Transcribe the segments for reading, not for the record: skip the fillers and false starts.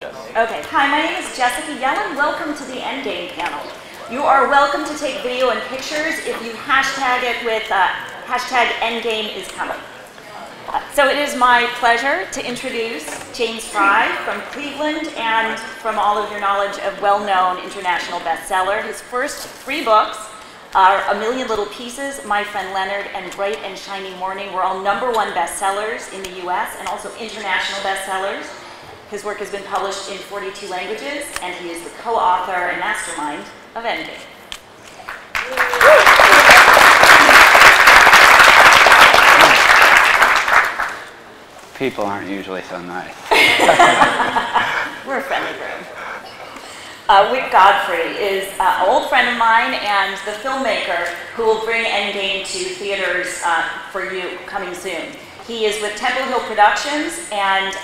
Okay, hi, my name is Jessica Yellen. Welcome to the Endgame panel. You are welcome to take video and pictures if you hashtag it with hashtag Endgame is coming. So it is my pleasure to introduce James Fry from Cleveland and from all of your knowledge of well-known international bestseller. His first 3 books are A Million Little Pieces, My Friend Leonard, and Bright and Shiny Morning were all #1 bestsellers in the US and also international bestsellers. His work has been published in 42 languages, and he is the co-author and mastermind of Endgame. People aren't usually so nice. We're a friendly group. Wick Godfrey is an old friend of mine and the filmmaker who will bring Endgame to theaters for you coming soon. He is with Temple Hill Productions, and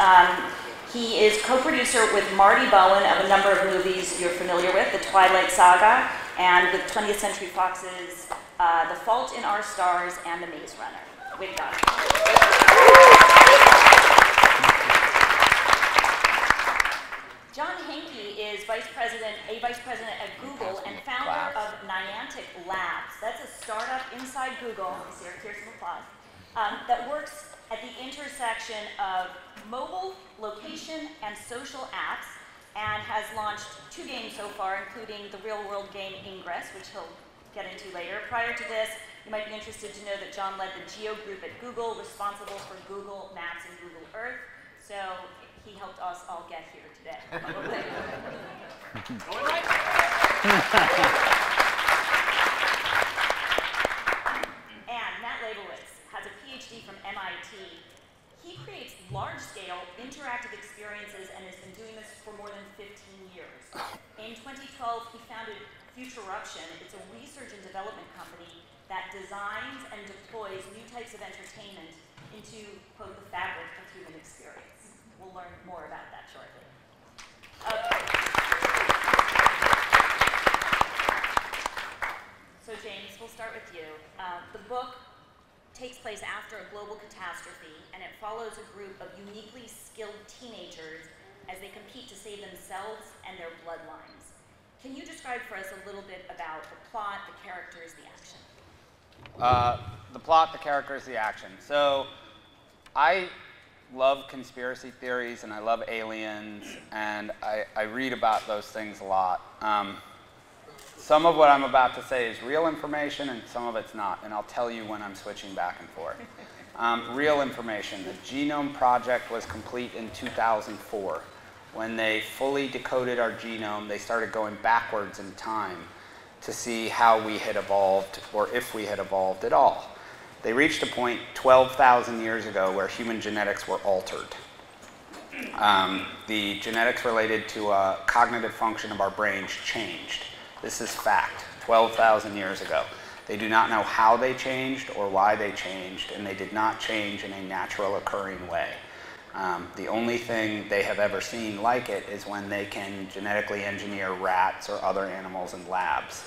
he is co-producer with Marty Bowen of a number of movies you're familiar with, The Twilight Saga, and with 20th Century Fox's The Fault in Our Stars and The Maze Runner. Wick Godfrey. John Hanke is a vice president at Google and founder of Niantic Labs. That's a startup inside Google. Here's some applause. That works at the intersection of mobile, location, and social apps, and has launched 2 games so far, including the real-world game Ingress, which he'll get into later. Prior to this, you might be interested to know that John led the Geo group at Google, responsible for Google Maps and Google Earth. So he helped us all get here today. All right. And Matt Leibowitz has a PhD from MIT. He creates large-scale interactive experiences and has been doing this for more than 15 years. In 2012, he founded Futureruption. It's a research and development company that designs and deploys new types of entertainment into, quote, the fabric of human experience. We'll learn more about that shortly. Okay. So James, we'll start with you. The book takes place after a global catastrophe, and it follows a group of uniquely skilled teenagers as they compete to save themselves and their bloodlines. Can you describe for us a little bit about the plot, the characters, the action? The plot, the characters, the action. So I love conspiracy theories, and I love aliens, and I read about those things a lot. Some of what I'm about to say is real information, and some of it's not, and I'll tell you when I'm switching back and forth. Real information. The Genome Project was complete in 2004. When they fully decoded our genome, they started going backwards in time to see how we had evolved, or if we had evolved at all. They reached a point 12,000 years ago where human genetics were altered. The genetics related to a cognitive function of our brains changed. This is fact, 12,000 years ago. They do not know how they changed or why they changed, and they did not change in a natural occurring way. The only thing they have ever seen like it is when they can genetically engineer rats or other animals in labs.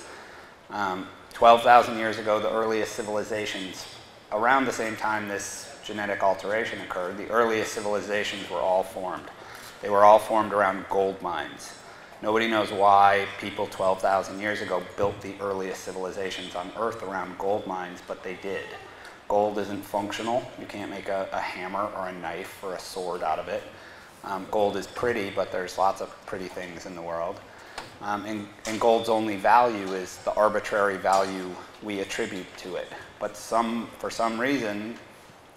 12,000 years ago, the earliest civilizations, around the same time this genetic alteration occurred, the earliest civilizations were all formed. They were all formed around gold mines. Nobody knows why people 12,000 years ago built the earliest civilizations on Earth around gold mines, but they did. Gold isn't functional. You can't make a hammer or a knife or a sword out of it. Gold is pretty, but there's lots of pretty things in the world. And gold's only value is the arbitrary value we attribute to it. But for some reason,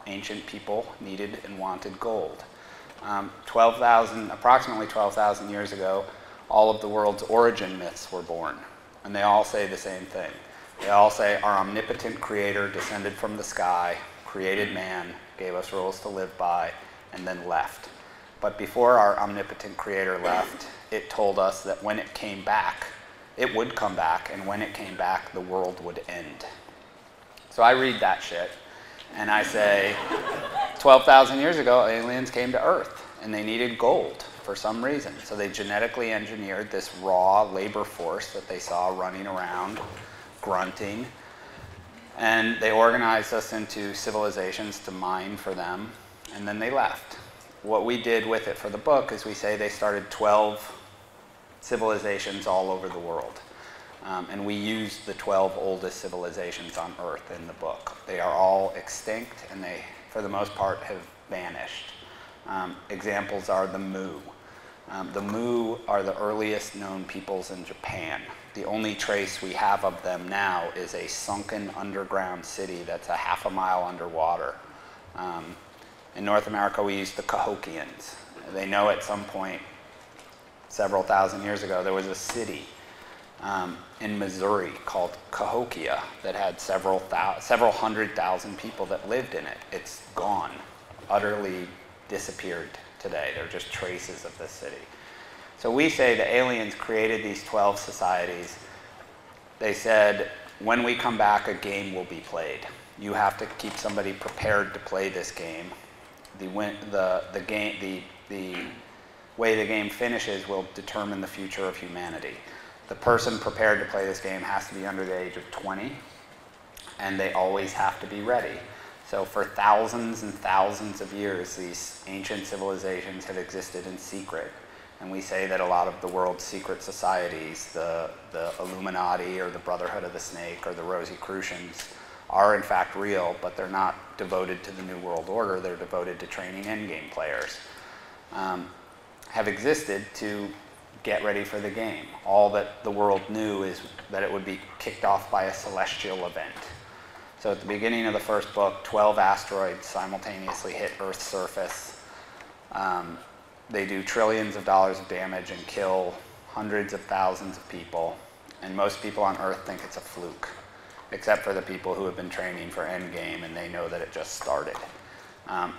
ancient people needed and wanted gold. Approximately 12,000 years ago, all of the world's origin myths were born. And they all say the same thing. They all say our omnipotent creator descended from the sky, created man, gave us rules to live by, and then left. But before our omnipotent creator left, it told us that when it came back, it would come back, and when it came back, the world would end. So I read that shit, and I say, 12,000 years ago, aliens came to Earth, and they needed gold for some reason. So they genetically engineered this raw labor force that they saw running around, grunting, and they organized us into civilizations to mine for them, and then they left. what we did with it for the book is we say they started 12 civilizations all over the world. And we used the 12 oldest civilizations on Earth in the book. They are all extinct, and they, for the most part, have vanished. Examples are the Mu. The Mu are the earliest known peoples in Japan. The only trace we have of them now is a sunken underground city that's a half a mile underwater. In North America, we use the Cahokians. They know at some point, several thousand years ago, there was a city in Missouri called Cahokia that had several 100,000 people that lived in it. It's gone, utterly disappeared today. They're just traces of this city. So we say the aliens created these 12 societies. They said, when we come back, a game will be played. You have to keep somebody prepared to play this game. The way the game finishes will determine the future of humanity. The person prepared to play this game has to be under the age of 20, and they always have to be ready. So for thousands and thousands of years, these ancient civilizations have existed in secret. And we say that a lot of the world's secret societies, the Illuminati or the Brotherhood of the Snake or the Rosicrucians, are in fact real, but they're not devoted to the New World Order. They're devoted to training endgame players. Have existed to get ready for the game. All that the world knew is that it would be kicked off by a celestial event. So at the beginning of the first book, 12 asteroids simultaneously hit Earth's surface. They do trillions of dollars of damage and kill hundreds of thousands of people. And most people on Earth think it's a fluke, except for the people who have been training for Endgame, and they know that it just started.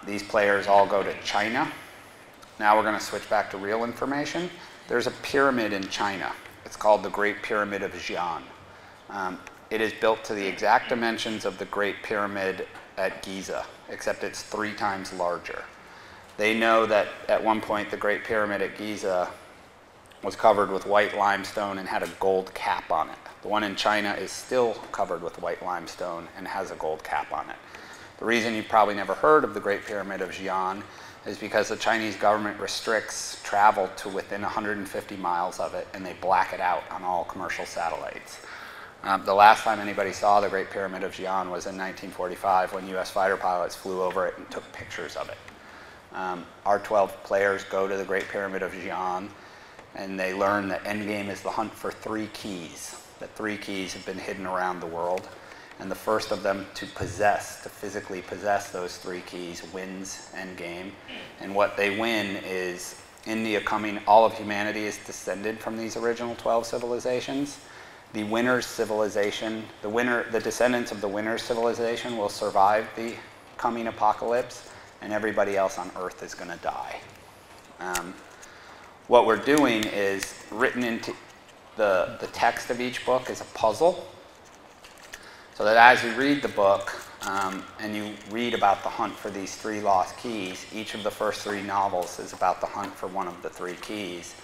These players all go to China. Now we're going to switch back to real information. There's a pyramid in China. It's called the Great Pyramid of Xi'an. It is built to the exact dimensions of the Great Pyramid at Giza, except it's 3 times larger. They know that at one point the Great Pyramid at Giza was covered with white limestone and had a gold cap on it. The one in China is still covered with white limestone and has a gold cap on it. The reason you've probably never heard of the Great Pyramid of Xi'an is because the Chinese government restricts travel to within 150 miles of it, and they black it out on all commercial satellites. The last time anybody saw the Great Pyramid of Xi'an was in 1945 when US fighter pilots flew over it and took pictures of it. Our 12 players go to the Great Pyramid of Xi'an, and they learn that Endgame is the hunt for 3 keys. That 3 keys have been hidden around the world. And the first of them to physically possess those 3 keys wins Endgame. And what they win is, in the coming, all of humanity is descended from these original 12 civilizations. The winner's civilization, the descendants of the winner's civilization will survive the coming apocalypse, and everybody else on Earth is going to die. What we're doing is, written into the text of each book is a puzzle. So that as you read the book and you read about the hunt for these 3 lost keys, each of the first 3 novels is about the hunt for one of the 3 keys.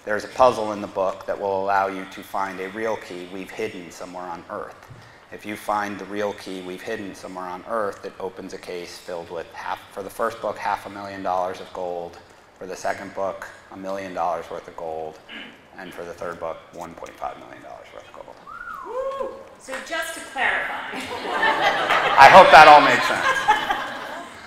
There's a puzzle in the book that will allow you to find a real key we've hidden somewhere on Earth. If you find the real key we've hidden somewhere on Earth, it opens a case filled with, for the first book, $500,000 of gold. For the second book, $1 million worth of gold. And for the third book, $1.5 million worth of gold. Woo! So just to clarify. I hope that all makes sense.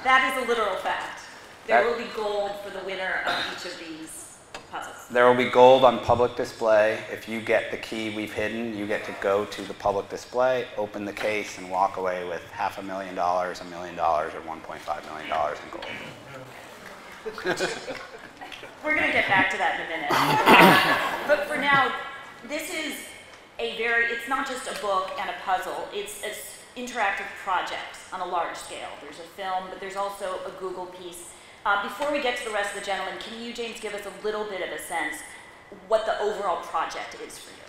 That is a literal fact. There will be gold for the winner of each of these puzzles. There will be gold on public display. If you get the key we've hidden, you get to go to the public display, open the case, and walk away with $500,000, $1 million, or $1.5 million in gold. We're going to get back to that in a minute. But for now, this is it's not just a book and a puzzle, it's an interactive project on a large scale. There's a film, but there's also a Google piece. Before we get to the rest of the gentlemen, can you, James, give us a little bit of a sense what the overall project is for you?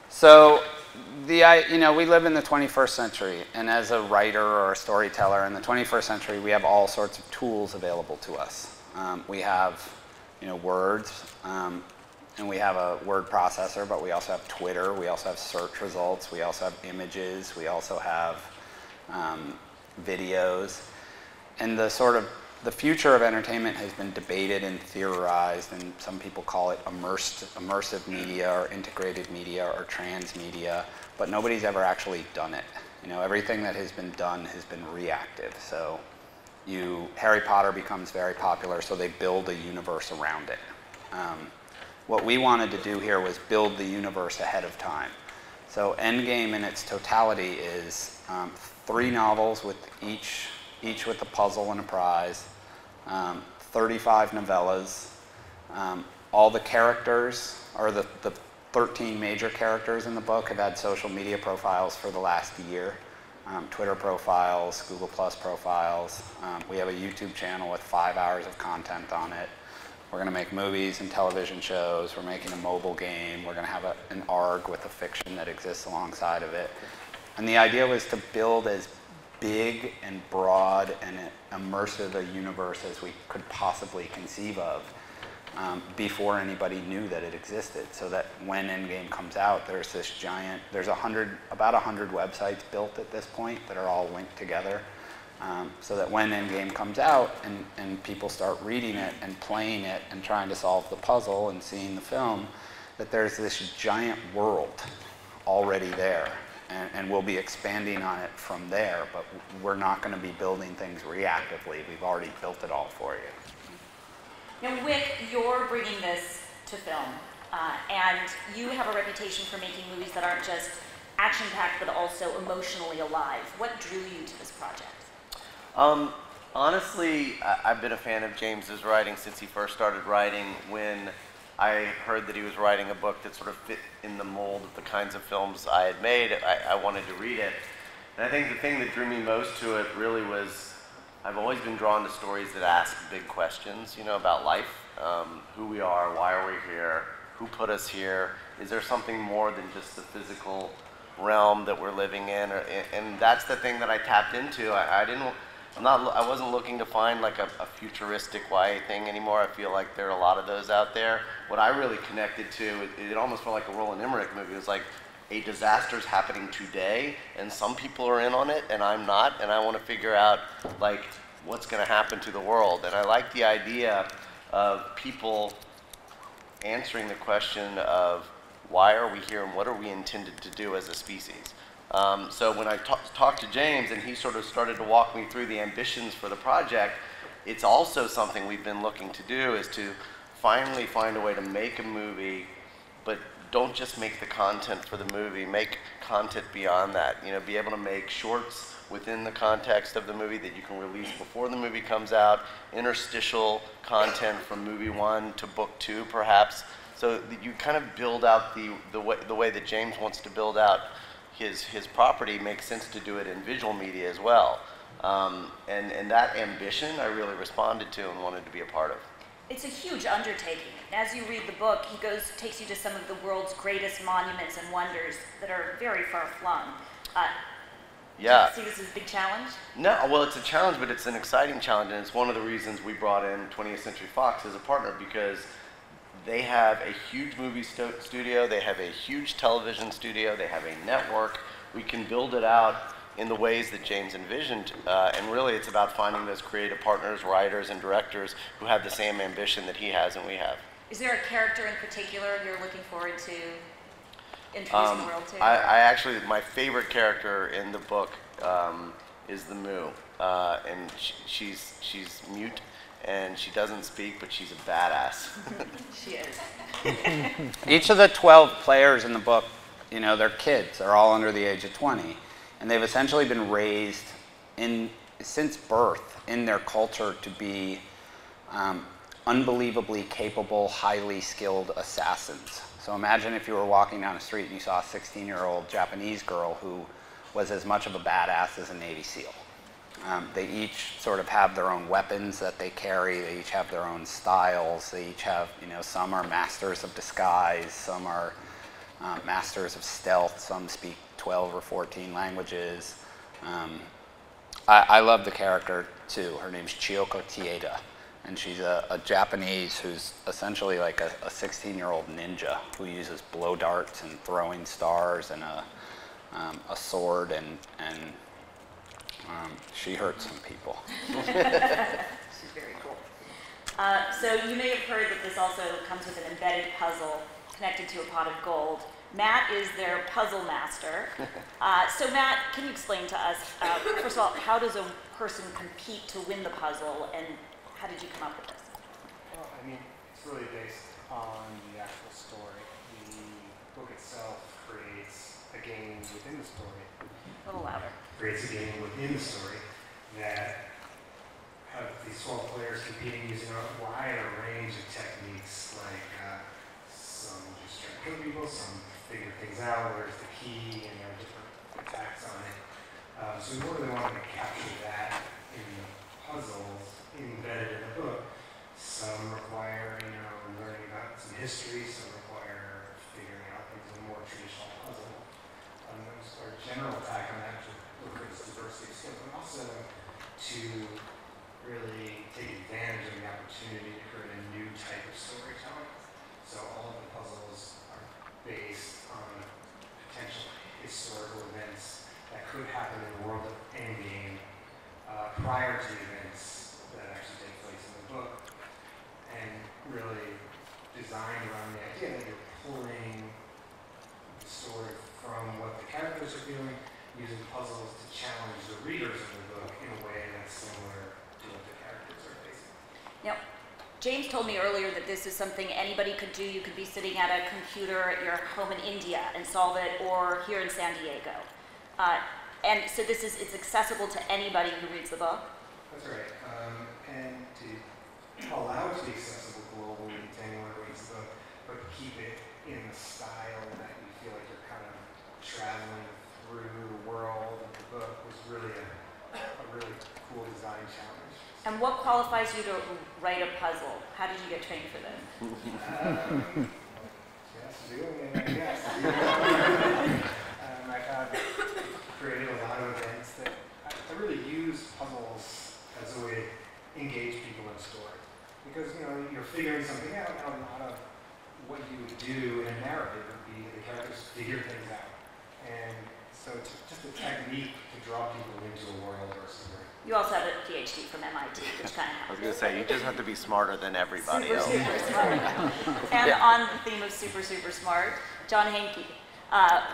So, we live in the 21st century, and as a writer or a storyteller in the 21st century, we have all sorts of tools available to us. We have, words, and we have a word processor, but we also have Twitter, we also have search results, we also have images, we also have videos. And the sort of The future of entertainment has been debated and theorized, and some people call it immersive media or integrated media or transmedia, but nobody's ever actually done it. You know, everything that has been done has been reactive. So Harry Potter becomes very popular, so they build a universe around it. What we wanted to do here was build the universe ahead of time. So Endgame in its totality is 3 novels with each with a puzzle and a prize, 35 novellas. All the characters, or the 13 major characters in the book, have had social media profiles for the last year. Twitter profiles, Google Plus profiles. We have a YouTube channel with 5 hours of content on it. We're going to make movies and television shows. We're making a mobile game. We're going to have an ARG with a fiction that exists alongside of it. And the idea was to build as big and broad and immersive a universe as we could possibly conceive of before anybody knew that it existed. So that when Endgame comes out, there's this giant, there's about 100 websites built at this point that are all linked together. So that when Endgame comes out and people start reading it and playing it and trying to solve the puzzle and seeing the film, that there's this giant world already there. And we'll be expanding on it from there, but we're not going to be building things reactively. We've already built it all for you. Now, Wick, you're bringing this to film, and you have a reputation for making movies that aren't just action-packed, but also emotionally alive. What drew you to this project? Honestly, I've been a fan of James's writing since he first started writing. When I heard that he was writing a book that sort of fit in the mold of the kinds of films I had made, I wanted to read it. And I think the thing that drew me most to it really was, I've always been drawn to stories that ask big questions, you know, about life, who we are, why are we here, who put us here, is there something more than just the physical realm that we're living in, and that's the thing that I tapped into. I wasn't looking to find like a futuristic YA thing anymore. I feel like there are a lot of those out there. What I really connected to, it almost felt like a Roland Emmerich movie. It was like a disaster's happening today, and some people are in on it, and I'm not, and I want to figure out like what's going to happen to the world. And I like the idea of people answering the question of why are we here and what are we intended to do as a species. So when I talked to James and he sort of started to walk me through the ambitions for the project, it's also something we've been looking to do, is to finally find a way to make a movie, but don't just make the content for the movie, make content beyond that. You know, be able to make shorts within the context of the movie that you can release before the movie comes out, interstitial content from movie 1 to book 2 perhaps, so that you kind of build out the way that James wants to build out his property. Makes sense to do it in visual media as well. And that ambition I really responded to and wanted to be a part of. It's a huge undertaking. As you read the book, he takes you to some of the world's greatest monuments and wonders that are very far-flung. Yeah. Do you see this as a big challenge? No, well, it's a challenge, but it's an exciting challenge, and it's one of the reasons we brought in 20th Century Fox as a partner, because they have a huge movie studio, they have a huge television studio, they have a network. We can build it out in the ways that James envisioned, and really it's about finding those creative partners, writers, and directors who have the same ambition that he has and we have. Is there a character in particular you're looking forward to introducing the world to? I actually, my favorite character in the book is the Moo, and she's mute. And she doesn't speak, but she's a badass. She is. Each of the 12 players in the book, you know, they're kids. They're all under the age of 20. And they've essentially been raised since birth in their culture to be unbelievably capable, highly skilled assassins. So imagine if you were walking down the street and you saw a 16-year-old Japanese girl who was as much of a badass as a Navy SEAL. They each sort of have their own weapons that they carry. They each have their own styles. They each have, you know, some are masters of disguise, some are masters of stealth, some speak 12 or 14 languages. I love the character too. Her name's Chiyoko Tieda, and she's a Japanese who's essentially like a 16-year-old ninja who uses blow darts and throwing stars and a sword, and she hurts some people. which is very cool. So you may have heard that this also comes with an embedded puzzle connected to a pot of gold. Matt is their puzzle master. So Matt, can you explain to us, first of all, how does a person compete to win the puzzle, and how did you come up with this? Well, I mean, it's really based on the actual story. The book itself creates a game within the story. A little louder. Creates a game within the story that have these 12 players competing using a wide range of techniques, like some just try to kill people, some figure things out, where's the key, and there are different attacks on it. So we really wanted to capture that in the puzzles embedded in the book. Some require, learning about some history, some require figuring out things in a more traditional puzzle. Those are general attack on that to look at this diversity of skills, but also to really take advantage of the opportunity to create a new type of storytelling. So all of the puzzles are based on potential historical events that could happen in the world of Endgame prior to events that actually take place in the book, and really designed around the idea that you're pulling the story from what the characters are feeling, using puzzles to challenge the readers of the book in a way that's similar to what the characters are facing. Now, James told me earlier that this is something anybody could do. You could be sitting at a computer at your home in India and solve it, or here in San Diego. And so it's accessible to anybody who reads the book? That's right. And to allow it to be accessible globally to anyone who reads the book, but keep it in the style that you feel like you're kind of traveling through the world of the book was really a really cool design challenge. And what qualifies you to write a puzzle? How did you get trained for this? Just doing it, I guess. I've created a lot of events that I really use puzzles as a way to engage people in a story. Because, you're figuring something out, now a lot of what you would do in a narrative would be the characters figure things out. And so it's just a technique to draw people into a world or a story. You also have a PhD from MIT, which kind of I was going to say, you just have to be smarter than everybody else. Super smart. And on the theme of super smart, John Hanke,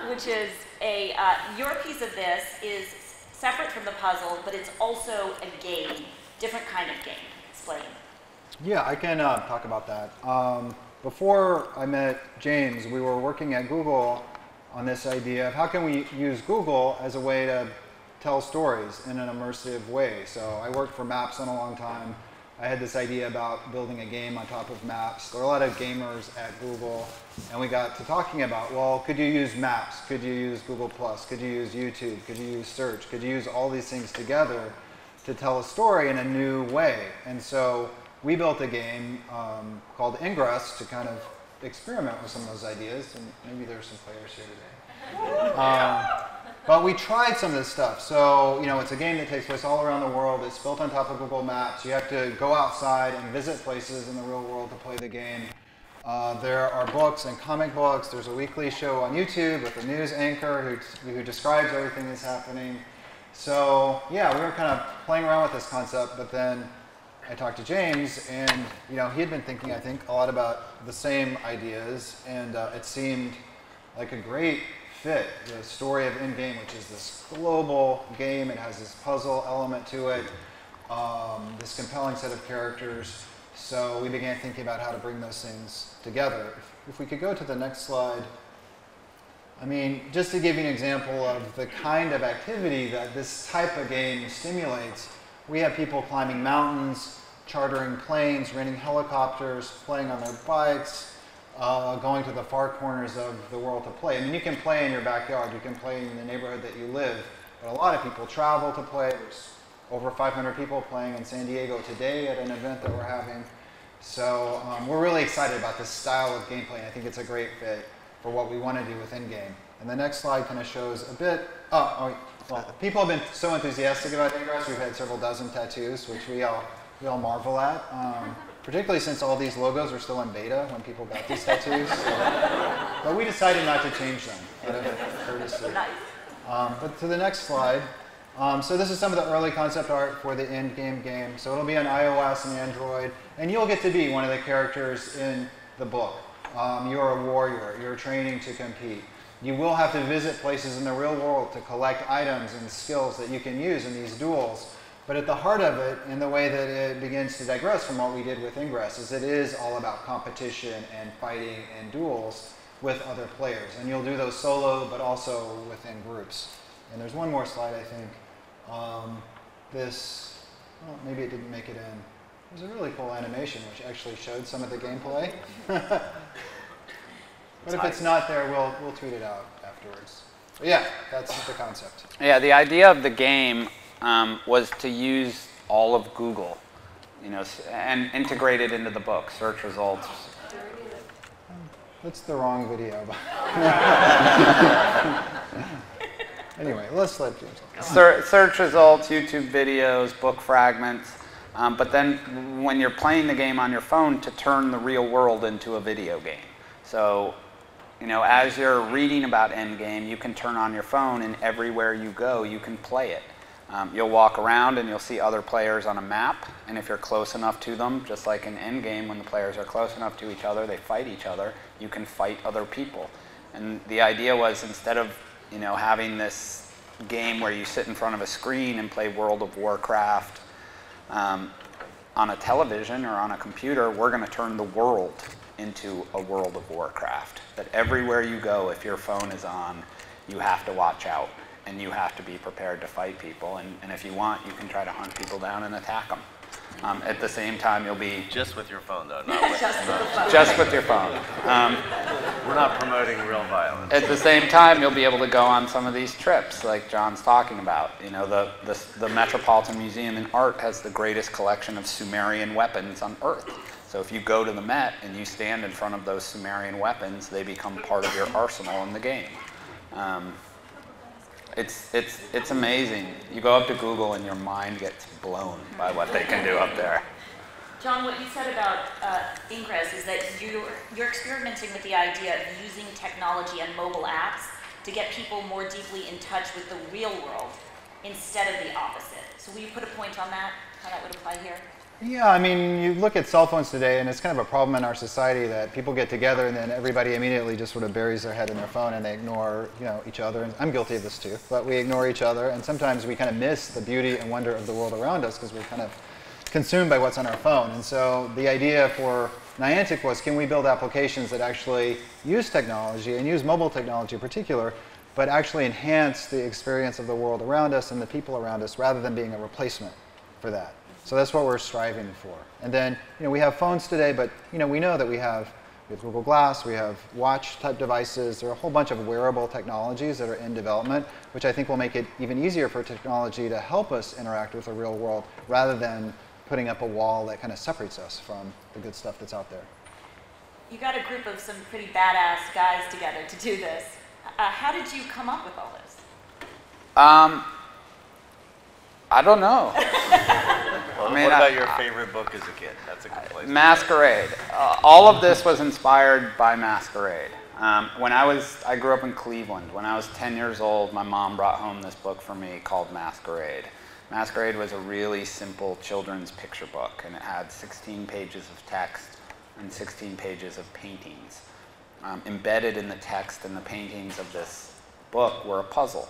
which is your piece of this is separate from the puzzle, but it's also a game, different kind of game. Explain. Yeah, I can talk about that. Before I met James, we were working at Google on this idea of how can we use Google as a way to tell stories in an immersive way. So I worked for Maps on a long time. I had this idea about building a game on top of Maps. There are a lot of gamers at Google, and we got to talking about, well, could you use Maps? Could you use Google+? Could you use YouTube? Could you use Search? Could you use all these things together to tell a story in a new way? And so we built a game called Ingress to kind of experiment with some of those ideas, and maybe there's some players here today. But we tried some of this stuff. So, it's a game that takes place all around the world. It's built on top of Google Maps. You have to go outside and visit places in the real world to play the game. There are books and comic books. There's a weekly show on YouTube with a news anchor who describes everything that's happening. So, yeah, we were kind of playing around with this concept, but then I talked to James, and he had been thinking, I think, a lot about the same ideas, and it seemed like a great fit. The story of Endgame, which is this global game, it has this puzzle element to it, this compelling set of characters. So we began thinking about how to bring those things together. If we could go to the next slide. I mean, just to give you an example of the kind of activity that this type of game stimulates, we have people climbing mountains, chartering planes, renting helicopters, playing on their bikes, going to the far corners of the world to play. I mean, you can play in your backyard, you can play in the neighborhood that you live, but a lot of people travel to play. There's over 500 people playing in San Diego today at an event that we're having. So we're really excited about this style of gameplay, and I think it's a great fit for what we want to do with Endgame. And the next slide kind of shows a bit, well, people have been so enthusiastic about Ingress. We've had several dozen tattoos, which we all marvel at. Particularly since all these logos were still in beta when people got these tattoos. But we decided not to change them out of courtesy. But to the next slide, So this is some of the early concept art for the Endgame game. So it'll be on iOS and Android, and you'll get to be one of the characters in the book. You're a warrior. You're training to compete. You will have to visit places in the real world to collect items and skills that you can use in these duels. But at the heart of it, in the way that it begins to digress from what we did with Ingress, is it is all about competition and fighting and duels with other players. And you'll do those solo, but also within groups. And there's one more slide, I think. Well, maybe it didn't make it in. There's a really cool animation which actually showed some of the gameplay. But if it's not there, we'll tweet it out afterwards. But yeah, that's the concept. Yeah, the idea of the game was to use all of Google, and integrate it into the book, search results. That's the wrong video. Anyway, let's let James go. Search results, YouTube videos, book fragments. But then when you're playing the game on your phone, to turn the real world into a video game. So, as you're reading about Endgame, you can turn on your phone, and everywhere you go, you can play it. You'll walk around and you'll see other players on a map, and if you're close enough to them, just like in Endgame, when the players are close enough to each other, they fight each other, you can fight other people. And the idea was, instead of having this game where you sit in front of a screen and play World of Warcraft on a television or on a computer, we're going to turn the world into a World of Warcraft. That everywhere you go, if your phone is on, you have to watch out, and you have to be prepared to fight people. And if you want, you can try to hunt people down and attack them. At the same time, you'll be... Just with your phone, though, not with just with your phone. We're not promoting real violence. At the same time, you'll be able to go on some of these trips, like John's talking about. The Metropolitan Museum in Art has the greatest collection of Sumerian weapons on Earth. So if you go to the Met and you stand in front of those Sumerian weapons, they become part of your arsenal in the game. It's amazing. You go up to Google and your mind gets blown by what they can do up there. John, what you said about Ingress is that you're experimenting with the idea of using technology and mobile apps to get people more deeply in touch with the real world instead of the opposite. So will you put a point on that, how that would apply here? Yeah, I mean, you look at cell phones today, and it's kind of a problem in our society that people get together and then everybody immediately just sort of buries their head in their phone and they ignore, each other. And I'm guilty of this too, but we ignore each other, and sometimes we kind of miss the beauty and wonder of the world around us because we're kind of consumed by what's on our phone. And so the idea for Niantic was, can we build applications that actually use technology, and use mobile technology in particular, but actually enhance the experience of the world around us and the people around us rather than being a replacement for that. So that's what we're striving for. And then, we have phones today, but we know that we have Google Glass, we have watch-type devices. There are a whole bunch of wearable technologies that are in development, which I think will make it even easier for technology to help us interact with the real world rather than putting up a wall that kind of separates us from the good stuff that's out there. You got a group of some pretty badass guys together to do this. How did you come up with all this? I don't know. Well, what about your favorite book as a kid? That's a good place. Masquerade. All of this was inspired by Masquerade. When I grew up in Cleveland. When I was 10 years old, my mom brought home this book for me called Masquerade. Masquerade was a really simple children's picture book, and it had 16 pages of text and 16 pages of paintings. Embedded in the text and the paintings of this book were a puzzle.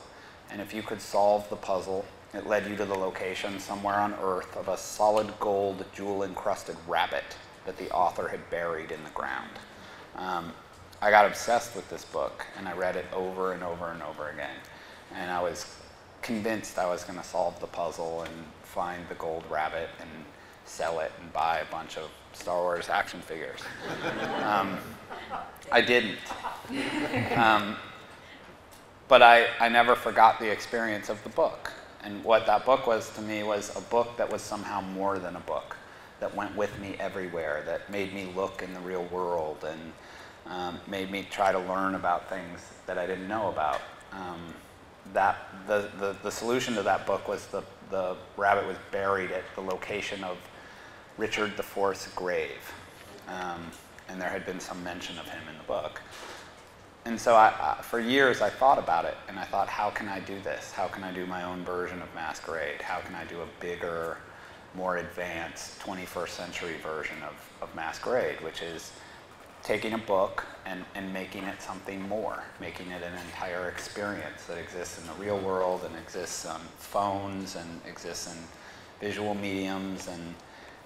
And if you could solve the puzzle, it led you to the location somewhere on Earth of a solid gold, jewel-encrusted rabbit that the author had buried in the ground. I got obsessed with this book, and I read it over and over and over again. And I was convinced I was going to solve the puzzle and find the gold rabbit and sell it and buy a bunch of Star Wars action figures. I didn't. But I never forgot the experience of the book. And what that book was to me was a book that was somehow more than a book, that went with me everywhere, that made me look in the real world and made me try to learn about things that I didn't know about. The solution to that book was the rabbit was buried at the location of Richard IV's grave. And there had been some mention of him in the book. and so for years I thought about it, and I thought, how can I do this? How can I do my own version of Masquerade? How can I do a bigger, more advanced 21st century version of Masquerade, which is taking a book and making it something more, making it an entire experience that exists in the real world and exists on phones and exists in visual mediums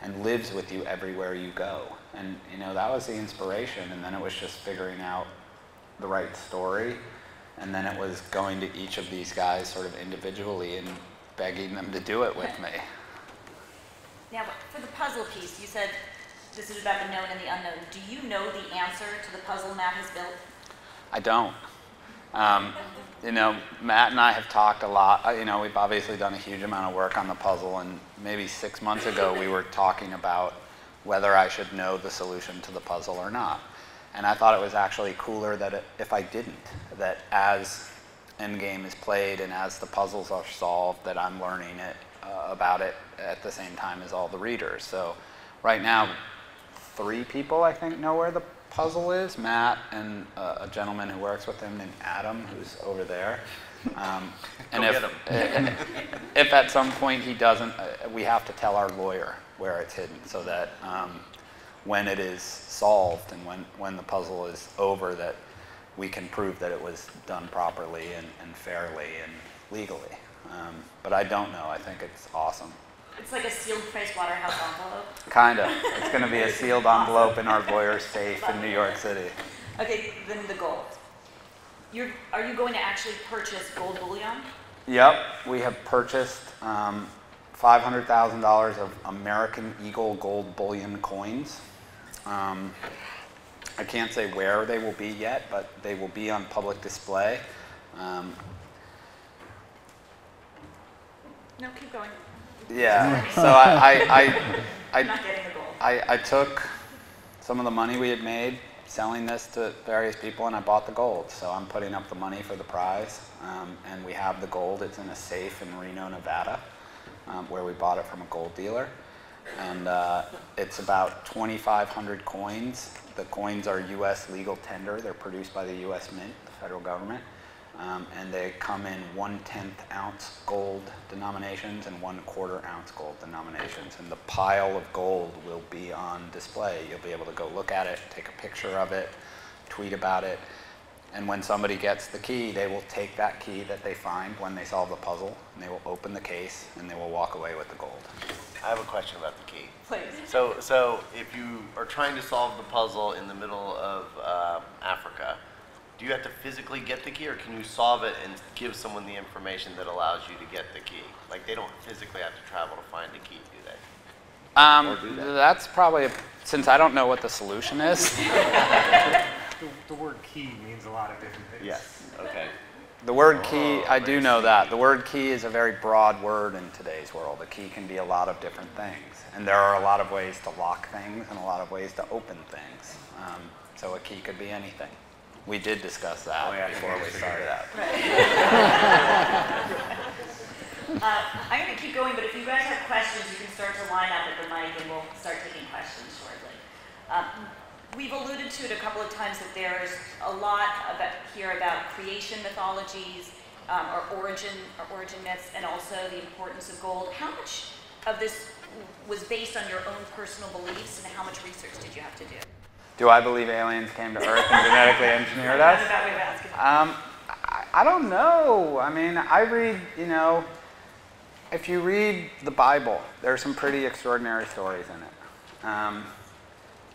and lives with you everywhere you go. And that was the inspiration, and then it was just figuring out the right story, and then it was going to each of these guys sort of individually and begging them to do it with me. Now, for the puzzle piece, you said this is about the known and the unknown. Do you know the answer to the puzzle Matt has built? I don't. Matt and I have talked a lot. We've obviously done a huge amount of work on the puzzle, and maybe 6 months ago we were talking about whether I should know the solution to the puzzle or not. And I thought it was actually cooler that if I didn't, that as Endgame is played and as the puzzles are solved, that I'm learning about it at the same time as all the readers. So right now, 3 people I think know where the puzzle is. Matt and a gentleman who works with him named Adam, who's over there. And if at some point he doesn't, we have to tell our lawyer where it's hidden, so that when it is solved and when the puzzle is over, that we can prove that it was done properly and fairly and legally. But I don't know. I think it's awesome. It's like a sealed Price Waterhouse envelope. Kind of. It's going to be a sealed envelope in our lawyer's safe in New York City. Okay, then the gold. Are you going to actually purchase gold bullion? Yep, we have purchased $500,000 of American Eagle gold bullion coins. I can't say where they will be yet, but they will be on public display. No, keep going. Yeah, so I'm not getting the gold. I took some of the money we had made selling this to various people, and I bought the gold. So I'm putting up the money for the prize, and we have the gold. It's in a safe in Reno, Nevada, where we bought it from a gold dealer. And it's about 2,500 coins. The coins are U.S. legal tender. They're produced by the U.S. Mint, the federal government. And they come in 1/10 ounce gold denominations and 1/4 ounce gold denominations. And the pile of gold will be on display. You'll be able to go look at it, take a picture of it, tweet about it. And when somebody gets the key, they will take that key that they find when they solve the puzzle, and they will open the case, and they will walk away with the gold. I have a question about the key. Please. So if you are trying to solve the puzzle in the middle of Africa, do you have to physically get the key, or can you solve it and give someone the information that allows you to get the key? Like, they don't physically have to travel to find the key, do they? Or do they? That's probably, since I don't know what the solution is. The word key means a lot of different things. Yes. Okay. The word key, I do know that. The word key is a very broad word in today's world. A key can be a lot of different things. And there are a lot of ways to lock things and a lot of ways to open things. So a key could be anything. We did discuss that before we started out. I'm going to keep going, but if you guys have questions, you can start to line up at the mic and we'll start taking questions shortly. We've alluded to it a couple of times that there's a lot here about creation mythologies, or origin myths, and also the importance of gold. How much of this was based on your own personal beliefs, and how much research did you have to do? Do I believe aliens came to Earth and genetically engineered us? I don't know. I mean, I read, if you read the Bible, there are some pretty extraordinary stories in it.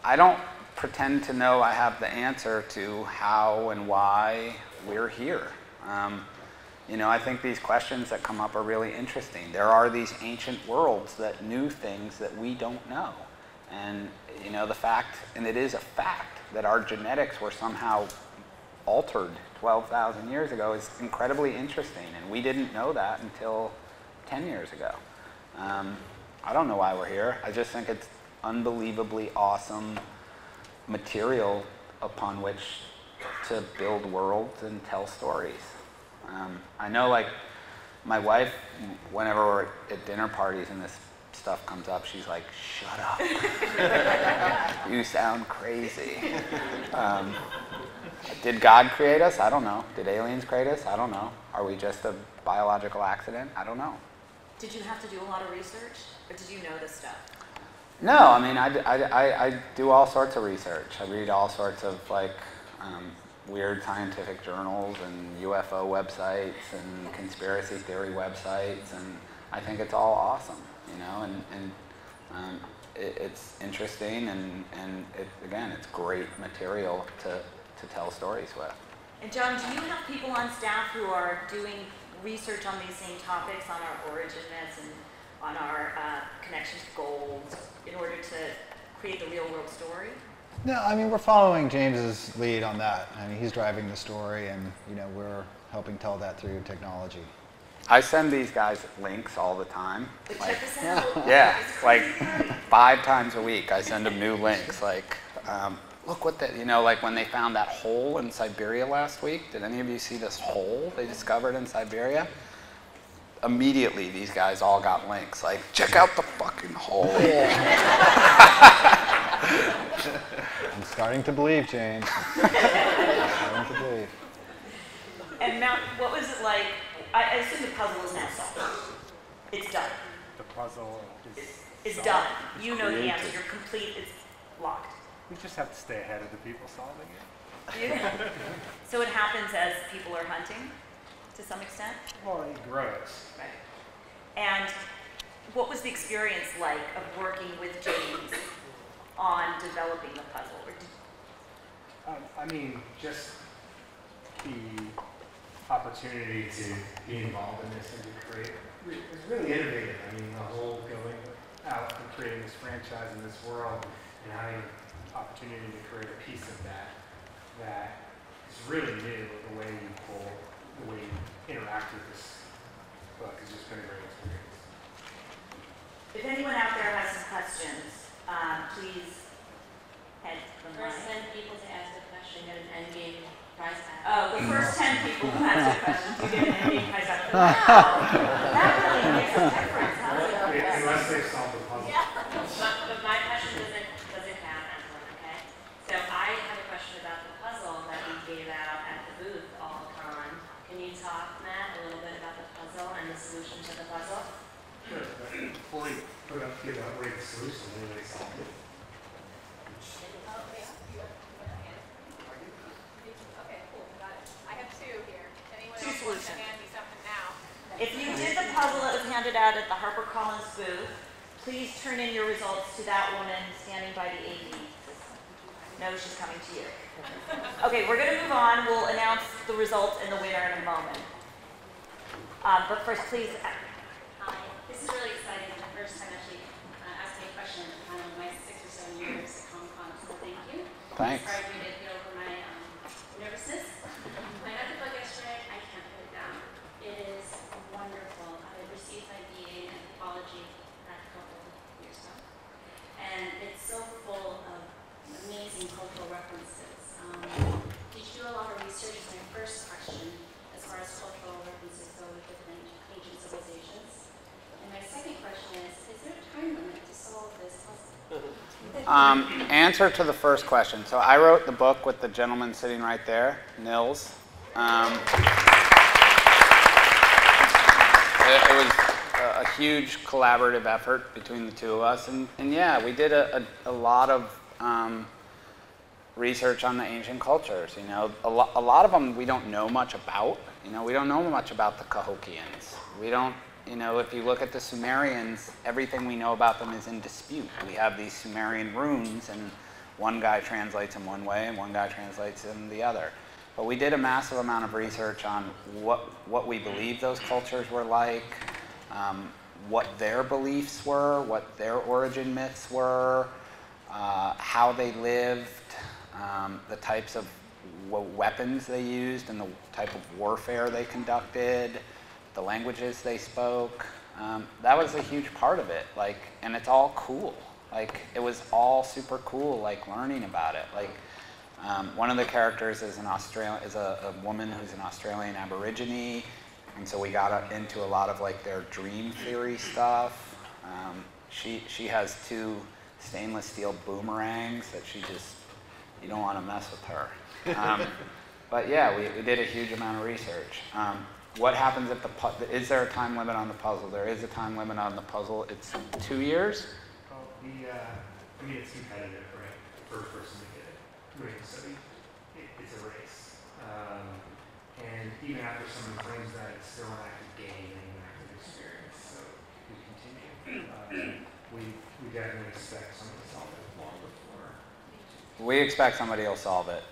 I don't pretend to know I have the answer to how and why we're here. I think these questions that come up are really interesting. There are these ancient worlds that knew things that we don't know. And, the fact, and it is a fact, that our genetics were somehow altered 12,000 years ago is incredibly interesting. And we didn't know that until 10 years ago. I don't know why we're here. I just think it's unbelievably awesome material upon which to build worlds and tell stories. I know, like, my wife, whenever we're at dinner parties and this stuff comes up, she's like, "Shut up. You sound crazy." Did God create us? I don't know. Did aliens create us? I don't know. Are we just a biological accident? I don't know. Did you have to do a lot of research, or did you know this stuff? No, I mean, I do all sorts of research. I read all sorts of weird scientific journals and UFO websites and conspiracy theory websites, and I think it's all awesome, you know, and it's interesting, and again, it's great material to tell stories with. And John, do you have people on staff who are doing research on these same topics, on our origin myths and on our connection to gold, in order to create the real world story? No, I mean, we're following James's lead on that. I mean, he's driving the story, and you know, we're helping tell that through technology. I send these guys links all the time. But Like, check this out. yeah, like 5 times a week I send them new links. Like, look what that, you know, like when they found that hole in Siberia last week. Did any of you see this hole they discovered in Siberia? Immediately, these guys all got links. Like, check out the fucking hole. I'm starting to believe, James. Starting to believe. And Matt, what was it like? I assume the puzzle is now solved. It's done. The puzzle is It's solved. done. You know the answer. You're complete. It's locked. We just have to stay ahead of the people solving it. Yeah. So it happens as people are hunting, to some extent? Well, it grows. Right. And what was the experience like of working with James on developing the puzzle? I mean, just the opportunity to be involved in this and to create, it was really innovative. I mean, the whole going out and creating this franchise in this world and having the opportunity to create a piece of that is really new. The way you pull, the way you interact with this book has just been a great experience. If anyone out there has some questions, please head to the First line. 10 people to ask a question get an endgame prize pack. Oh, the first 10 people who ask a question do get an ending prize out. Wow, that really makes a difference. How does it go? Unless they've solved the puzzle. But my question doesn't count as one, okay? So I have a question about the puzzle that we gave out at the booth all con. Can you talk, Matt, a little bit about the puzzle and the solution to the puzzle? Sure, but before we give away the solution, we really solved it. Okay, cool, got it. I have 2 here. Anyone Two else wants to solutions. hand me something now? If you did the puzzle that was handed out at the HarperCollins booth, please turn in your results to that woman standing by the AD. No, she's coming to you. Okay, we're going to move on. We'll announce the results and the winner in a moment. But first, please. Hi, this is really exciting. The first time actually asking a question in my 6 or 7 years at Comic-Con, so thank you. Thanks. Inspired me to get over my nervousness. When I got the book yesterday, I can't put it down. It is wonderful. I received my BA in anthropology a couple of years ago. And it's so full of amazing cultural references. Did you do a lot of research? Is my first question as far as cultural references go with different ancient civilizations. And my second question is there a time limit to solve this puzzle? Answer to the first question. So I wrote the book with the gentleman sitting right there, Nils. It was a huge collaborative effort between the two of us, and yeah, we did a lot of research on the ancient cultures. You know, a lot of them we don't know much about. You know, we don't know much about the Cahokians. We don't. You know, if you look at the Sumerians, everything we know about them is in dispute. We have these Sumerian runes, and one guy translates them one way, and one guy translates them the other. But we did a massive amount of research on what we believe those cultures were like, what their beliefs were, what their origin myths were, how they lived, the types of weapons they used, and the type of warfare they conducted, the languages they spoke. That was a huge part of it. Like, and it's all cool. Like, it was all super cool. Like, learning about it. Like, one of the characters is a woman who's an Australian Aborigine, and so we got into a lot of like their dream theory stuff. She has 2 stainless steel boomerangs that you don't want to mess with her. But yeah, we did a huge amount of research. What happens if is there a time limit on the puzzle? There is a time limit on the puzzle. It's 2 years? Well, I mean, it's competitive, right? For a person to get it. Right, so it's a race. And even after someone claims that, it's still an active game and an active experience. So we continue. We definitely expect someone to solve it long before. We expect somebody will solve it.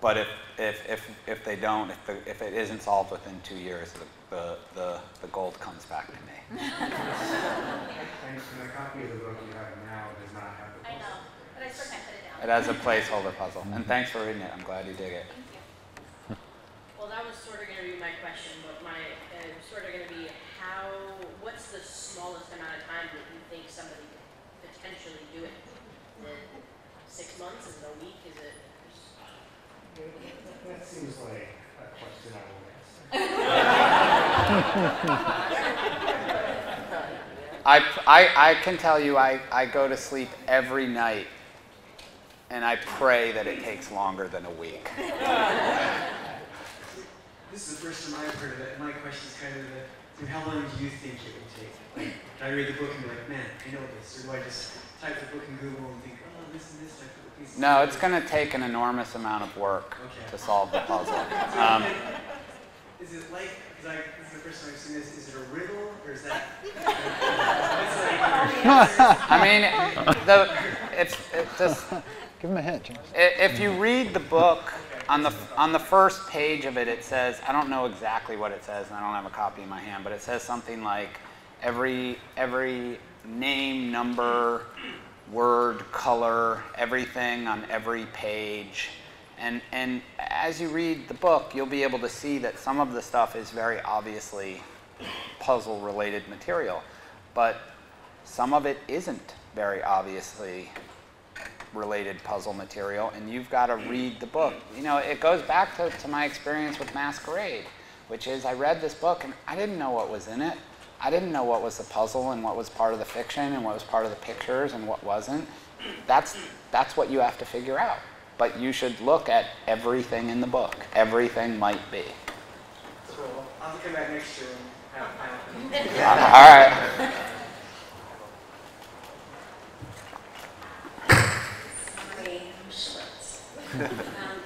But if they don't, if it isn't solved within 2 years, the gold comes back to me. And the copy of the book you have now does not have the puzzle. I know, but I still can't put it down. It has a placeholder puzzle. And thanks for reading it. I'm glad you dig it. Thank you. Well, that was sort of going to be my question, but my sort of going to be what's the smallest amount of time that you think somebody could potentially do it? Is it 6 months? Is it a week? Is it? That seems like a question I will answer. I can tell you I go to sleep every night and I pray that it takes longer than a week. This is the first time I've heard of it. My question is kind of how long do you think it would take? Like, do I read the book and be like, man, I know this? Or do I just type the book in Google and think, oh, this and this type of book? No, it's going to take an enormous amount of work to solve the puzzle. Is it like, because this is the first time I've seen this, is it a riddle or is that? I mean, it's just. Give him a hint, James. If you read the book, on the first page of it, it says, I don't know exactly what it says, and I don't have a copy in my hand, but it says something like every name, number, word, color, everything on every page. And as you read the book, you'll be able to see that some of the stuff is very obviously puzzle-related material, but some of it isn't very obviously related puzzle material, and you've got to read the book. You know, it goes back to my experience with Masquerade, which is I read this book and I didn't know what was in it. I didn't know what was the puzzle and what was part of the fiction and what was part of the pictures and what wasn't. That's what you have to figure out. But you should look at everything in the book. Everything might be. Cool. I'll have to come back next year and All right.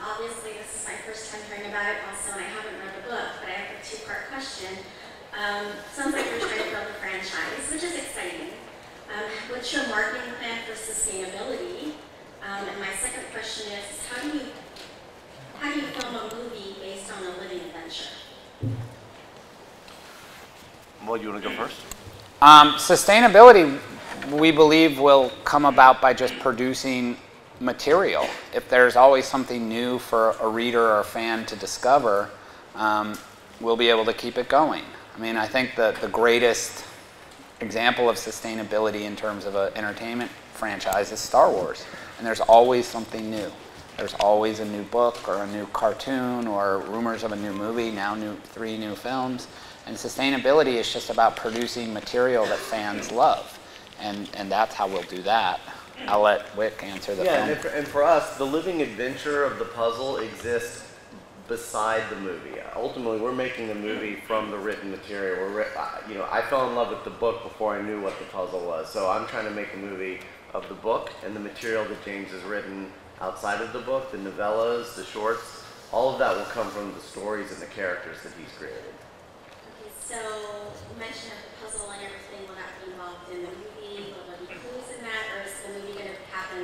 Obviously, this is my first time hearing about it also, and I haven't read the book, but I have a two-part question. Sounds like you're trying to build a franchise, which is exciting. What's your marketing plan for sustainability? And my second question is, how do you film a movie based on a living adventure? Well, you want to go first? Sustainability, we believe, will come about by just producing material. If there's always something new for a reader or a fan to discover, we'll be able to keep it going. I mean, I think that the greatest example of sustainability in terms of an entertainment franchise is Star Wars. And there's always something new. There's always a new book or a new cartoon or rumors of a new movie, now 3 new films. And sustainability is just about producing material that fans love. And that's how we'll do that. I'll let Wick answer the film. And for us, the living adventure of the puzzle exists beside the movie. Ultimately, we're making the movie from the written material. I fell in love with the book before I knew what the puzzle was. So I'm trying to make a movie of the book and the material that James has written outside of the book, the novellas, the shorts. All of that will come from the stories and the characters that he's created. Okay, so you mentioned that the puzzle and everything will not be involved in the movie. Will there be clues in that, or is the movie going to happen?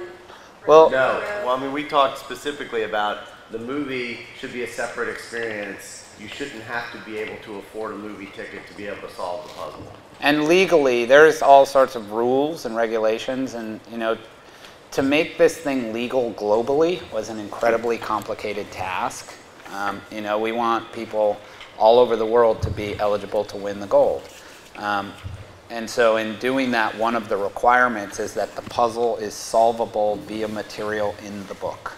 Well, no. Well, I mean, we talked specifically about the movie should be a separate experience. You shouldn't have to be able to afford a movie ticket to be able to solve the puzzle. And legally, there's all sorts of rules and regulations, and to make this thing legal globally was an incredibly complicated task. We want people all over the world to be eligible to win the gold. And so in doing that, one of the requirements is that the puzzle is solvable via material in the book.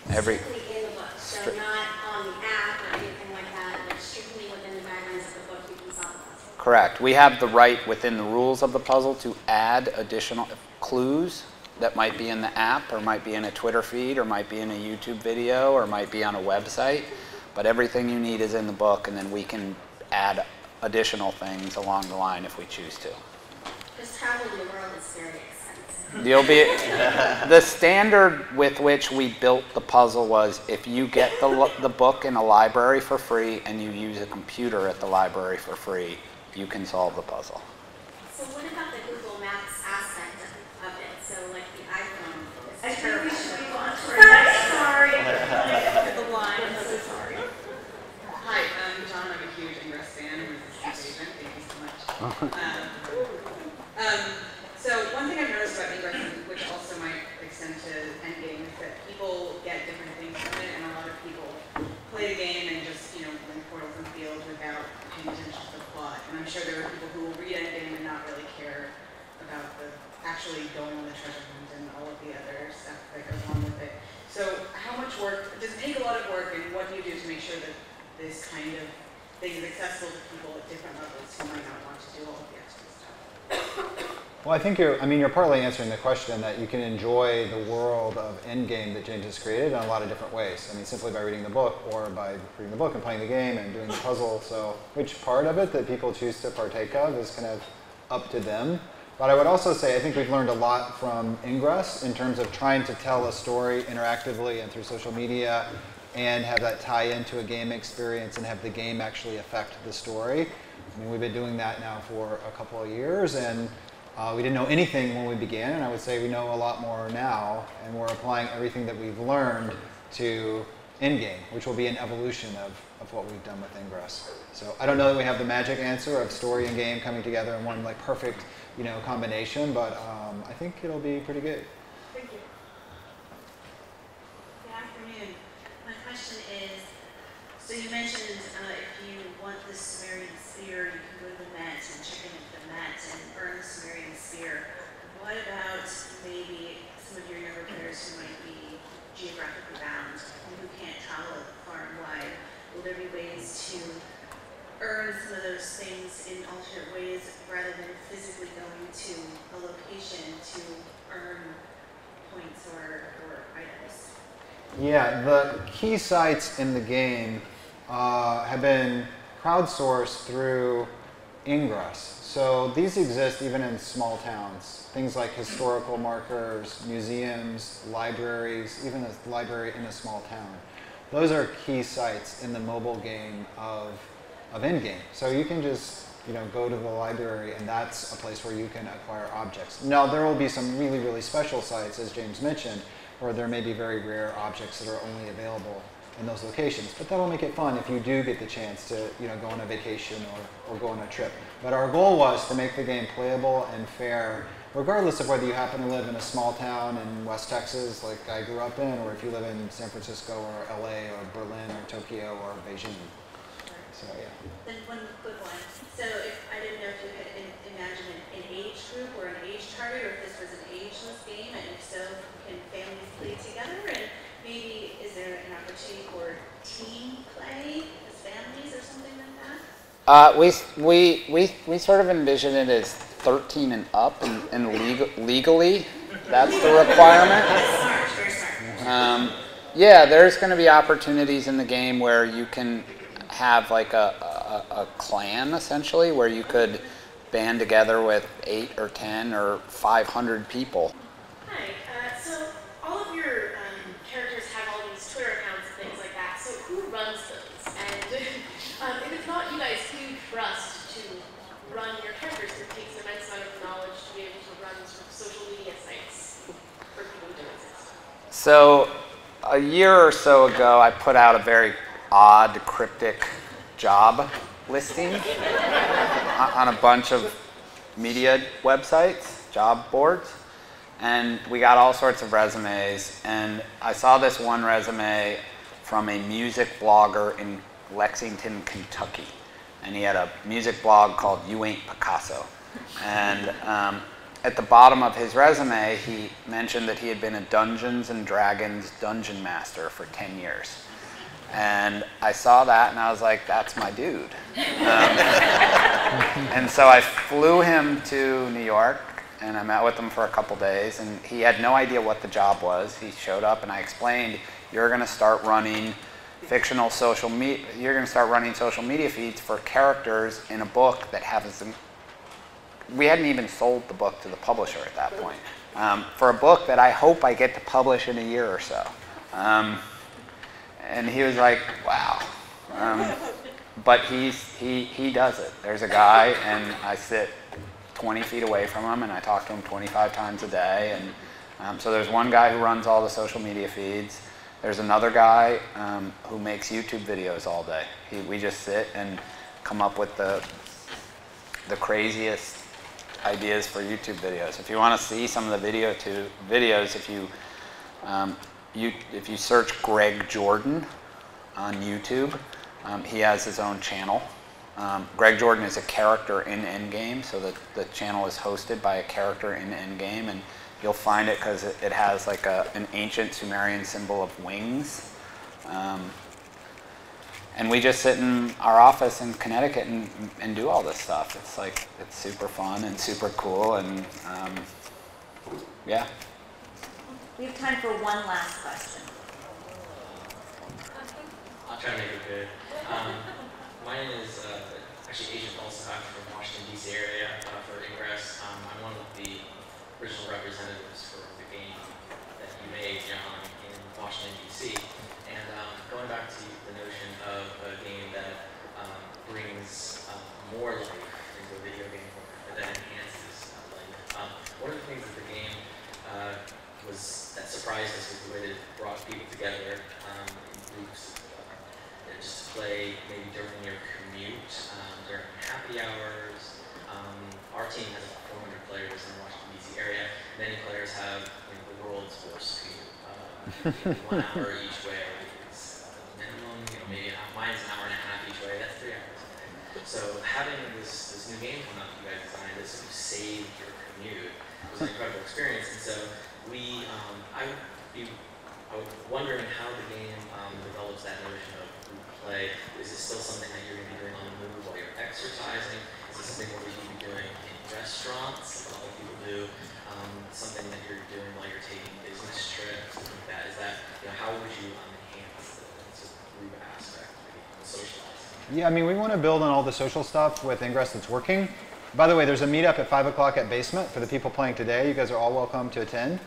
Strictly in the book, so not on the app or anything like that, but strictly within the guidelines of the book you can solve the puzzle. Correct. We have the right within the rules of the puzzle to add additional clues that might be in the app, or might be in a Twitter feed, or might be in a YouTube video, or might be on a website. But everything you need is in the book, and then we can add additional things along the line if we choose to. Just travel the world is very expensive. You'll be, the standard with which we built the puzzle was if you get the book in a library for free and you use a computer at the library for free, you can solve the puzzle. So what about the Google Maps aspect of it? So like the iPhone is I think terrible. we should move on to our next. Sorry. The line, I'm so sorry. Hi, I'm John. I'm a huge Ingress fan and resistance agent. Thank you so much. So one thing I've noticed about Ingress, which also might extend to Endgame, is that people get different things from it, and a lot of people play the game and just, blink portals and fields without paying attention to the plot. And I'm sure there are people who will read Endgame and not really care about the actually going on the treasure hunt and all of the other stuff that goes on with it. So how much work, does it take a lot of work, and what do you do to make sure that this kind of thing is accessible to people at different levels who might not want to do all of the extra stuff? Well, I think you're partly answering the question that you can enjoy the world of Endgame that James has created in a lot of different ways. I mean, simply by reading the book, or by reading the book and playing the game and doing the puzzle. So which part of it that people choose to partake of is kind of up to them. But I would also say I think we've learned a lot from Ingress in terms of trying to tell a story interactively and through social media and have that tie into a game experience and have the game actually affect the story. I mean, we've been doing that now for a couple of years, and we didn't know anything when we began, and I would say we know a lot more now, and we're applying everything that we've learned to Endgame, which will be an evolution of what we've done with Ingress. So I don't know that we have the magic answer of story and game coming together in one like perfect combination, but I think it'll be pretty good. Thank you. Good afternoon. My question is, so you mentioned if you want the Sumerian sphere, you can go to the Met and check in at the Met and earn the Sumerian sphere. What about maybe some of your younger players who might be geographically bound and who can't travel far and wide? Will there be ways to earn some of those things in alternate ways rather than physically going to a location to earn points or items? Yeah, the key sites in the game have been crowdsourced through Ingress. So these exist even in small towns. Things like historical markers, museums, libraries, even a library in a small town. Those are key sites in the mobile game of Endgame. So you can just go to the library, and that's a place where you can acquire objects. Now there will be some really, really special sites, as James mentioned, where there may be very rare objects that are only available in those locations. But that'll make it fun if you do get the chance to go on a vacation or go on a trip. But our goal was to make the game playable and fair, regardless of whether you happen to live in a small town in West Texas like I grew up in, or if you live in San Francisco or LA or Berlin or Tokyo or Beijing. So yeah. Then one quick one. So I didn't know if you had imagined an age group or an age target, or if this was an ageless game, and if so, can families play together? And maybe is there an opportunity for team play as families or something like that? We sort of envision it as 13 and up, and legally, that's the requirement. That's smart, very smart. Yeah, there's going to be opportunities in the game where you can have like a clan, essentially, where you could band together with 8 or 10 or 500 people. Hi, so all of your characters have all these Twitter accounts and things like that, so who runs those? And if it's not you guys, who you trust to run your characters? It takes an immense amount of knowledge to be able to run sort of social media sites for people who don't exist. So a year or so ago, I put out a very odd, cryptic job listing on a bunch of media websites, job boards, and we got all sorts of resumes. And I saw this one resume from a music blogger in Lexington, Kentucky, and he had a music blog called You Ain't Picasso. And at the bottom of his resume, he mentioned that he had been a Dungeons and Dragons dungeon master for 10 years. And I saw that and I was like, that's my dude. And so I flew him to New York and I met with him for a couple days, and he had no idea what the job was. He showed up, and I explained, you're going to start running fictional social media. You're going to start running social media feeds for characters in a book that hasn't. We hadn't even sold the book to the publisher at that point. For a book that I hope I get to publish in a year or so. And he was like, wow. But he does it. There's a guy, and I sit 20 feet away from him, and I talk to him 25 times a day. And so there's one guy who runs all the social media feeds. There's another guy who makes YouTube videos all day. We just sit and come up with the craziest ideas for YouTube videos. If you want to see some of the videos, if you search Greg Jordan on YouTube, he has his own channel. Greg Jordan is a character in Endgame, so the channel is hosted by a character in Endgame, and you'll find it because it has like an ancient Sumerian symbol of wings. And we just sit in our office in Connecticut and do all this stuff. It's super fun and super cool, and yeah. We have time for one last question. I'll try to make it good. Mine is actually Agent Olsach from Washington, D.C. area for Ingress. I'm one of the original representatives for the game that you made, John, in Washington, D.C. And going back to the notion of a game that brings more life into a video game world, that enhances life. One of the things that the game that surprised us was the way that it brought people together in groups, just to play maybe during your commute, during happy hours. Our team has about 400 players in the Washington, D.C. area. Many players have the world's worst commute. 1 hour each way is minimum. Maybe mine's an hour and a half each way. That's 3 hours a day. So having this new game come out that you guys designed that sort of saved your commute was an incredible experience. And so I was wondering how the game develops that notion of group play. Is it still something that you're going to be doing on the move while you're exercising? Is it something that you're going to be doing in restaurants, like a lot of people do? Something that you're doing while you're taking business trips, something like that? Is that, how would you enhance the sort of group aspect of the game, the socializing? Yeah, I mean, we want to build on all the social stuff with Ingress that's working. By the way, there's a meetup at 5 o'clock at Basement for the people playing today. You guys are all welcome to attend.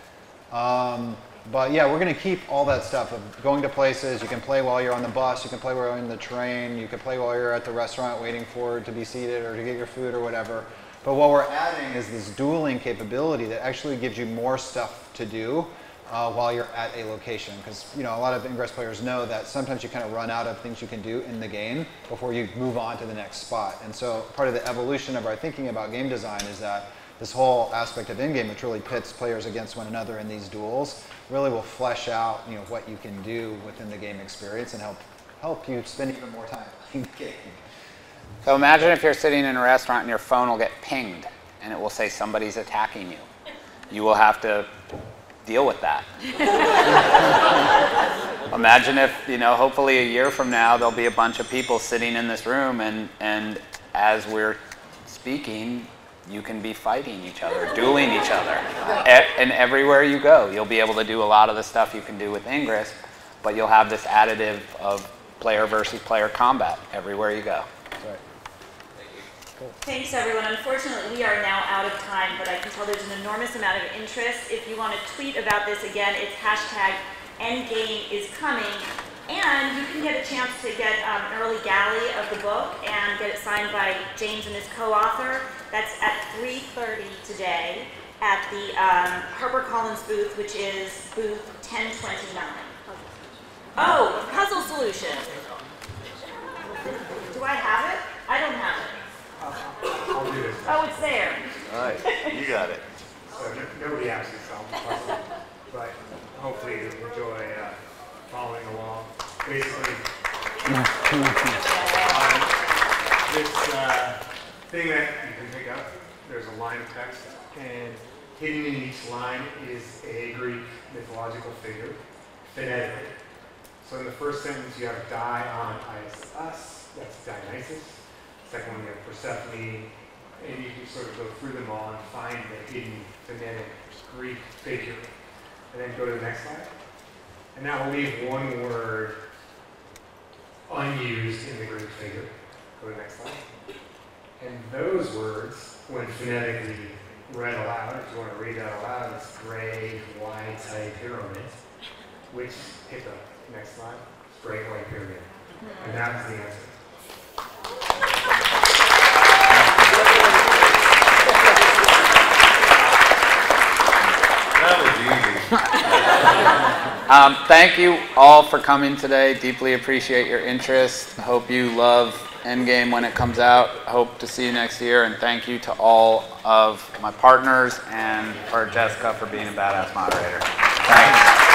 But yeah, we're going to keep all that stuff of going to places. You can play while you're on the bus. You can play while you're on the train. You can play while you're at the restaurant waiting for it to be seated or to get your food or whatever. But what we're adding is this dueling capability that actually gives you more stuff to do while you're at a location. Because a lot of Ingress players know that sometimes you kind of run out of things you can do in the game before you move on to the next spot. And so part of the evolution of our thinking about game design is that this whole aspect of in-game, which really pits players against one another in these duels, really will flesh out what you can do within the game experience and help you spend even more time playing the game. So imagine if you're sitting in a restaurant and your phone will get pinged and it will say somebody's attacking you. You will have to deal with that. Imagine if, hopefully a year from now there'll be a bunch of people sitting in this room and as we're speaking, you can be fighting each other, dueling each other. And everywhere you go, you'll be able to do a lot of the stuff you can do with Ingress, but you'll have this additive of player versus player combat everywhere you go. Right. Cool. Thanks, everyone. Unfortunately, we are now out of time, but I can tell there's an enormous amount of interest. If you want to tweet about this again, it's #EndgameIsComing. And you can get a chance to get an early galley of the book and get it signed by James and his co-author. That's at 3:30 today at the HarperCollins booth, which is booth 1029. Oh, Puzzle Solution. Do I have it? I don't have it. I'll do this. Oh, it's there. All right, you got it. So nobody actually solved the puzzle, but hopefully you enjoy following along. Basically, this thing that you can pick up, there's a line of text, and hidden in each line is a Greek mythological figure, phonetically. So in the first sentence, you have Dionysus, that's Dionysus. Second one, you have Persephone, and you can sort of go through them all and find the hidden phonetic Greek figure. And then go to the next slide. And that will leave one word unused in the Greek figure. Go to the next slide. And those words, when phonetically read aloud, if you want to read that aloud, it's gray, wide type pyramid, which, hit the next slide, straight white pyramid. And that was the answer. Thank you all for coming today. Deeply appreciate your interest. Hope you love Endgame when it comes out. Hope to see you next year. And thank you to all of my partners and for Jessica for being a badass moderator. Thanks.